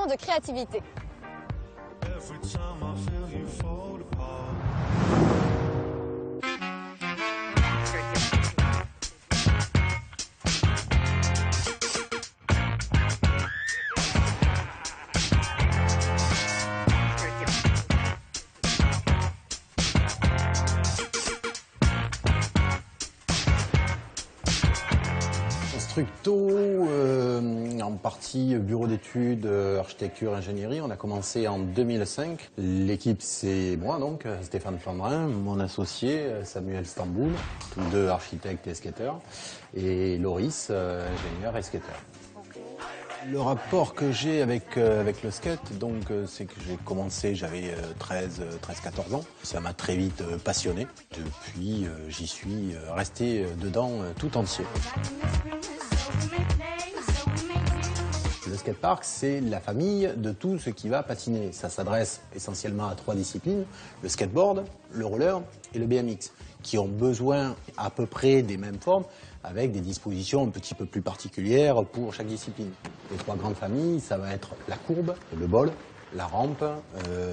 de créativité. Constructo, en partie bureau d'études, architecture, ingénierie. On a commencé en 2005. L'équipe, c'est moi donc, Stéphane Flandrin, mon associé Samuel Stamboul, tous deux architectes et skateurs, et Loris, ingénieur et skateur. Le rapport que j'ai avec le skate, donc, c'est que j'ai commencé, j'avais 13-14 ans. Ça m'a très vite passionné. Depuis, j'y suis resté dedans tout entier. Le skatepark, c'est la famille de tout ce qui va patiner. Ça s'adresse essentiellement à 3 disciplines, le skateboard, le roller et le BMX, qui ont besoin à peu près des mêmes formes, avec des dispositions un petit peu plus particulières pour chaque discipline. Les 3 grandes familles, ça va être la courbe, le bol, la rampe,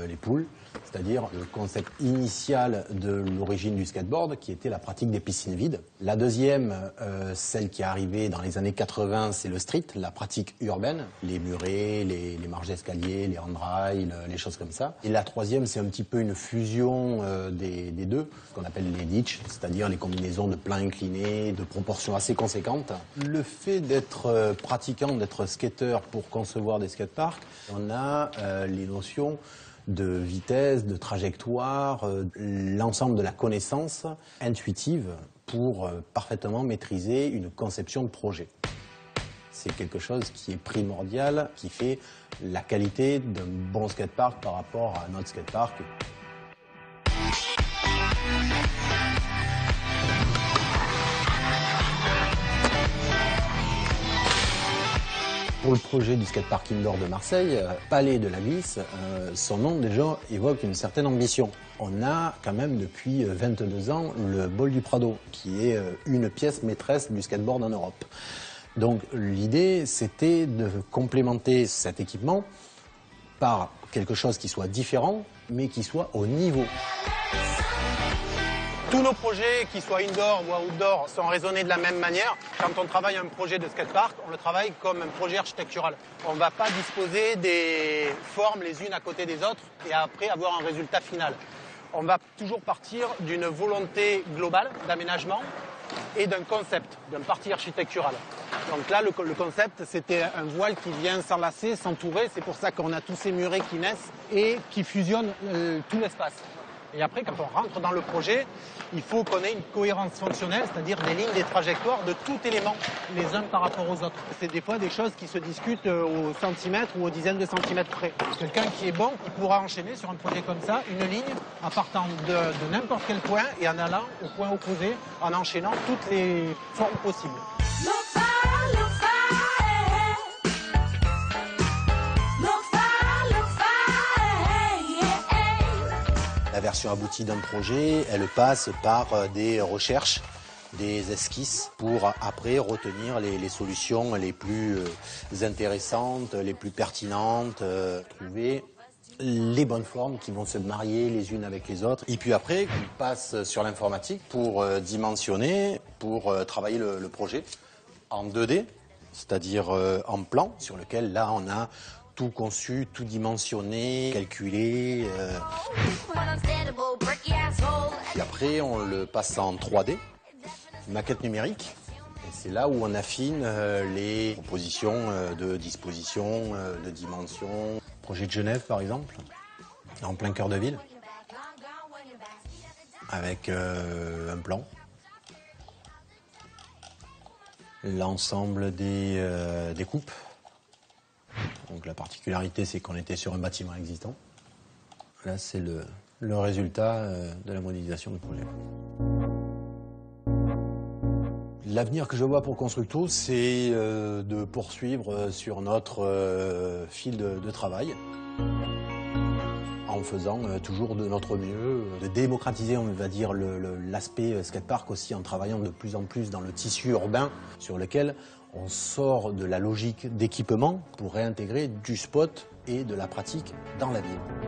les poules, c'est-à-dire le concept initial de l'origine du skateboard, qui était la pratique des piscines vides. La deuxième, celle qui est arrivée dans les années 80, c'est le street, la pratique urbaine, les murets, les marches d'escalier, les handrails, les choses comme ça. Et la troisième, c'est un petit peu une fusion des deux, ce qu'on appelle les ditches, c'est-à-dire les combinaisons de plans inclinés, de proportions assez conséquentes. Le fait d'être pratiquant, d'être skateur pour concevoir des skateparks, on a les notions de vitesse, de trajectoire, l'ensemble de la connaissance intuitive pour parfaitement maîtriser une conception de projet. C'est quelque chose qui est primordial, qui fait la qualité d'un bon skatepark par rapport à un autre skatepark. Pour le projet du skatepark indoor de Marseille, Palais de la Glisse, son nom déjà évoque une certaine ambition. On a quand même depuis 22 ans le Bol du Prado, qui est une pièce maîtresse du skateboard en Europe. Donc l'idée, c'était de complémenter cet équipement par quelque chose qui soit différent, mais qui soit au niveau. Tous nos projets, qu'ils soient indoor ou outdoor, sont raisonnés de la même manière. Quand on travaille un projet de skatepark, on le travaille comme un projet architectural. On ne va pas disposer des formes les unes à côté des autres et après avoir un résultat final. On va toujours partir d'une volonté globale d'aménagement et d'un concept, d'un parti architectural. Donc là, le concept, c'était un voile qui vient s'enlacer, s'entourer. C'est pour ça qu'on a tous ces murets qui naissent et qui fusionnent tout l'espace. Et après, quand on rentre dans le projet, il faut qu'on ait une cohérence fonctionnelle, c'est-à-dire des lignes, des trajectoires de tout élément, les uns par rapport aux autres. C'est des fois des choses qui se discutent au centimètre ou aux dizaines de centimètres près. Quelqu'un qui est bon, il pourra enchaîner sur un projet comme ça, une ligne, en partant de n'importe quel point et en allant au point opposé, en enchaînant toutes les formes possibles. La version aboutie d'un projet, elle passe par des recherches, des esquisses pour après retenir les solutions les plus intéressantes, les plus pertinentes, trouver les bonnes formes qui vont se marier les unes avec les autres. Et puis après, on passe sur l'informatique pour dimensionner, pour travailler le projet en 2D, c'est-à-dire en plan, sur lequel là on a tout conçu, tout dimensionné, calculé. Et après, on le passe en 3D, maquette numérique. Et c'est là où on affine les propositions de disposition, de dimension. Projet de Genève, par exemple, en plein cœur de ville, avec un plan. L'ensemble des coupes. Donc la particularité, c'est qu'on était sur un bâtiment existant. Là, c'est le résultat de la modélisation du projet. L'avenir que je vois pour Constructo, c'est de poursuivre sur notre fil de travail en faisant toujours de notre mieux, de démocratiser, on va dire, l'aspect skatepark aussi en travaillant de plus en plus dans le tissu urbain sur lequel on sort de la logique d'équipement pour réintégrer du spot et de la pratique dans la ville.